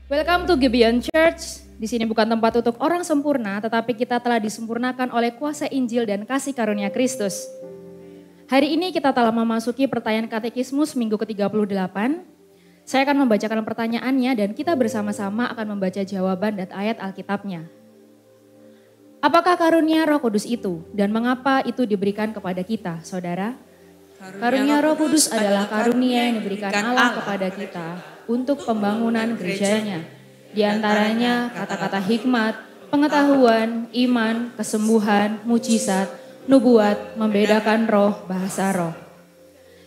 Welcome to Gibeon Church. Di sini bukan tempat untuk orang sempurna, tetapi kita telah disempurnakan oleh kuasa Injil dan kasih karunia Kristus. Hari ini kita telah memasuki pertanyaan katekismus minggu ke-38. Saya akan membacakan pertanyaannya dan kita bersama-sama akan membaca jawaban dan ayat Alkitabnya. Apakah karunia Roh Kudus itu dan mengapa itu diberikan kepada kita, saudara? Karunia Roh Kudus adalah karunia yang diberikan Allah kepada kita untuk pembangunan gerejanya. Di antaranya kata-kata hikmat, pengetahuan, iman, kesembuhan, mujizat, nubuat, membedakan roh, bahasa roh.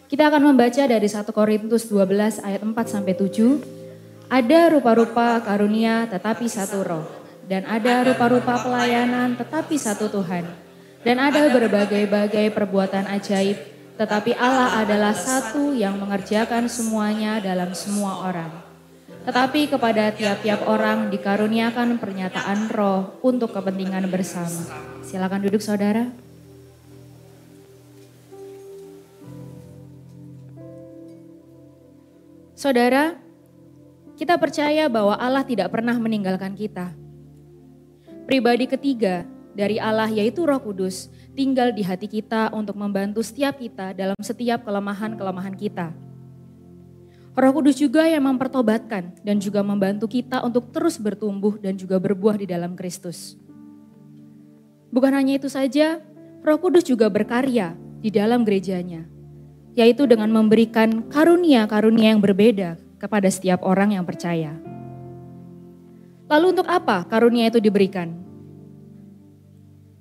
Kita akan membaca dari 1 Korintus 12 ayat 4-7. Ada rupa-rupa karunia tetapi satu roh. Dan ada rupa-rupa pelayanan tetapi satu Tuhan. Dan ada berbagai-bagai perbuatan ajaib, tetapi Allah adalah satu yang mengerjakan semuanya dalam semua orang. Tetapi kepada tiap-tiap orang dikaruniakan pernyataan roh untuk kepentingan bersama. Silakan duduk saudara. Saudara, kita percaya bahwa Allah tidak pernah meninggalkan kita. Pribadi ketiga dari Allah yaitu Roh Kudus tinggal di hati kita untuk membantu setiap kita dalam setiap kelemahan-kelemahan kita. Roh Kudus juga yang mempertobatkan dan juga membantu kita untuk terus bertumbuh dan juga berbuah di dalam Kristus. Bukan hanya itu saja, Roh Kudus juga berkarya di dalam gerejanya, yaitu dengan memberikan karunia-karunia yang berbeda kepada setiap orang yang percaya. Lalu untuk apa karunia itu diberikan?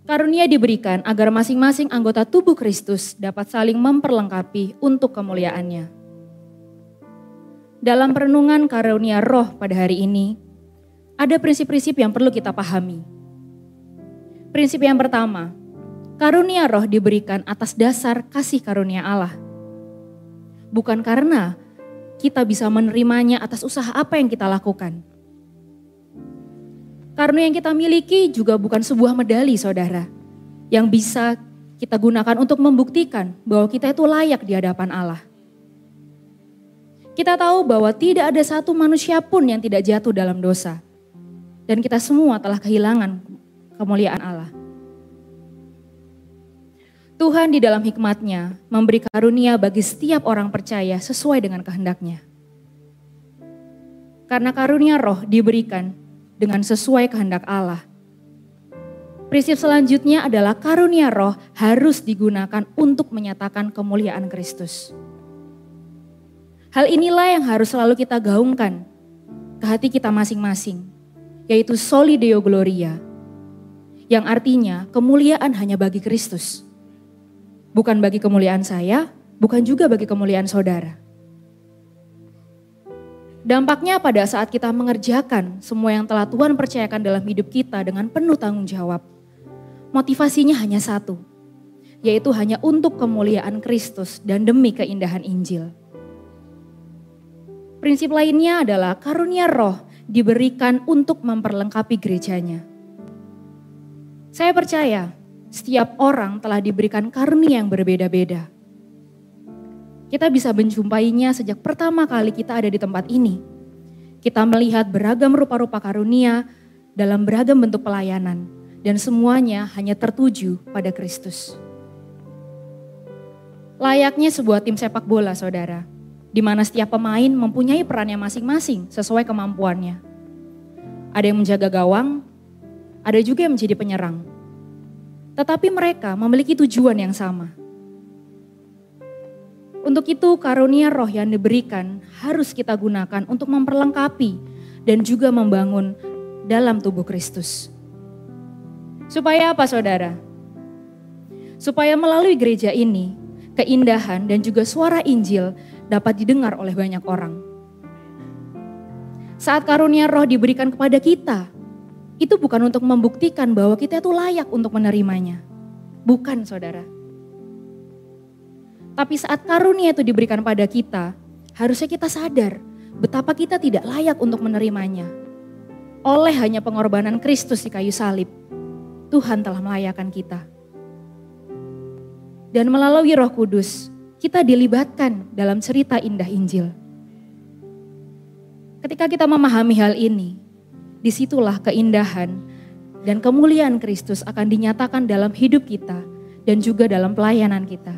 Karunia diberikan agar masing-masing anggota tubuh Kristus dapat saling memperlengkapi untuk kemuliaannya. Dalam perenungan karunia roh pada hari ini, ada prinsip-prinsip yang perlu kita pahami. Prinsip yang pertama, karunia roh diberikan atas dasar kasih karunia Allah. Bukan karena kita bisa menerimanya atas usaha apa yang kita lakukan. Karunia yang kita miliki juga bukan sebuah medali saudara, yang bisa kita gunakan untuk membuktikan bahwa kita itu layak di hadapan Allah. Kita tahu bahwa tidak ada satu manusia pun yang tidak jatuh dalam dosa. Dan kita semua telah kehilangan kemuliaan Allah. Tuhan di dalam hikmat-Nya memberi karunia bagi setiap orang percaya sesuai dengan kehendak-Nya. Karena karunia roh diberikan dengan sesuai kehendak Allah. Prinsip selanjutnya adalah karunia roh harus digunakan untuk menyatakan kemuliaan Kristus. Hal inilah yang harus selalu kita gaungkan ke hati kita masing-masing, yaitu soli deo gloria, yang artinya kemuliaan hanya bagi Kristus. Bukan bagi kemuliaan saya, bukan juga bagi kemuliaan saudara. Dampaknya pada saat kita mengerjakan semua yang telah Tuhan percayakan dalam hidup kita dengan penuh tanggung jawab. Motivasinya hanya satu, yaitu hanya untuk kemuliaan Kristus dan demi keindahan Injil. Prinsip lainnya adalah karunia roh diberikan untuk memperlengkapi gerejanya. Saya percaya setiap orang telah diberikan karunia yang berbeda-beda. Kita bisa menjumpainya sejak pertama kali kita ada di tempat ini. Kita melihat beragam rupa-rupa karunia dalam beragam bentuk pelayanan. Dan semuanya hanya tertuju pada Kristus. Layaknya sebuah tim sepak bola saudara. Di mana setiap pemain mempunyai perannya masing-masing sesuai kemampuannya. Ada yang menjaga gawang, ada juga yang menjadi penyerang. Tetapi mereka memiliki tujuan yang sama. Untuk itu karunia roh yang diberikan harus kita gunakan untuk memperlengkapi dan juga membangun dalam tubuh Kristus. Supaya apa saudara? Supaya melalui gereja ini, keindahan dan juga suara Injil dapat didengar oleh banyak orang. Saat karunia roh diberikan kepada kita, itu bukan untuk membuktikan bahwa kita itu layak untuk menerimanya. Bukan saudara. Tapi saat karunia itu diberikan pada kita, harusnya kita sadar betapa kita tidak layak untuk menerimanya. Oleh hanya pengorbanan Kristus di kayu salib, Tuhan telah melayakkan kita. Dan melalui Roh Kudus, kita dilibatkan dalam cerita indah Injil. Ketika kita memahami hal ini, disitulah keindahan dan kemuliaan Kristus akan dinyatakan dalam hidup kita dan juga dalam pelayanan kita.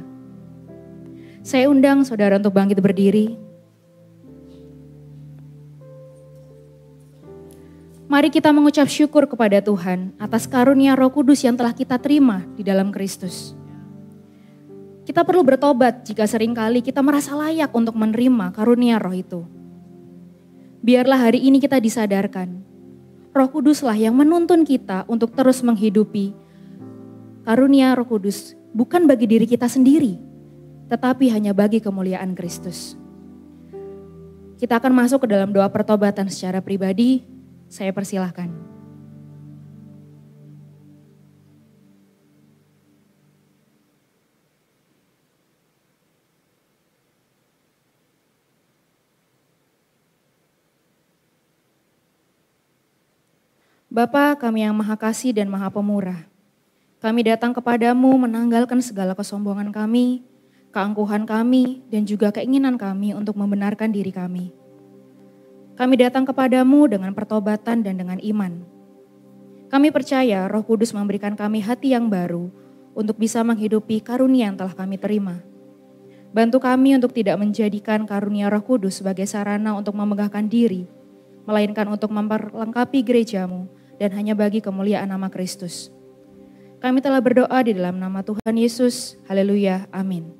Saya undang saudara untuk bangkit berdiri. Mari kita mengucap syukur kepada Tuhan atas karunia Roh Kudus yang telah kita terima di dalam Kristus. Kita perlu bertobat jika seringkali kita merasa layak untuk menerima karunia Roh itu. Biarlah hari ini kita disadarkan, Roh Kuduslah yang menuntun kita untuk terus menghidupi karunia Roh Kudus, bukan bagi diri kita sendiri, tetapi hanya bagi kemuliaan Kristus. Kita akan masuk ke dalam doa pertobatan secara pribadi, saya persilahkan. Bapa kami yang Maha Kasih dan Maha Pemurah, kami datang kepadamu menanggalkan segala kesombongan kami, keangkuhan kami, dan juga keinginan kami untuk membenarkan diri kami. Kami datang kepadamu dengan pertobatan dan dengan iman. Kami percaya Roh Kudus memberikan kami hati yang baru untuk bisa menghidupi karunia yang telah kami terima. Bantu kami untuk tidak menjadikan karunia Roh Kudus sebagai sarana untuk memegahkan diri, melainkan untuk memperlengkapi gerejamu dan hanya bagi kemuliaan nama Kristus. Kami telah berdoa di dalam nama Tuhan Yesus. Haleluya. Amin.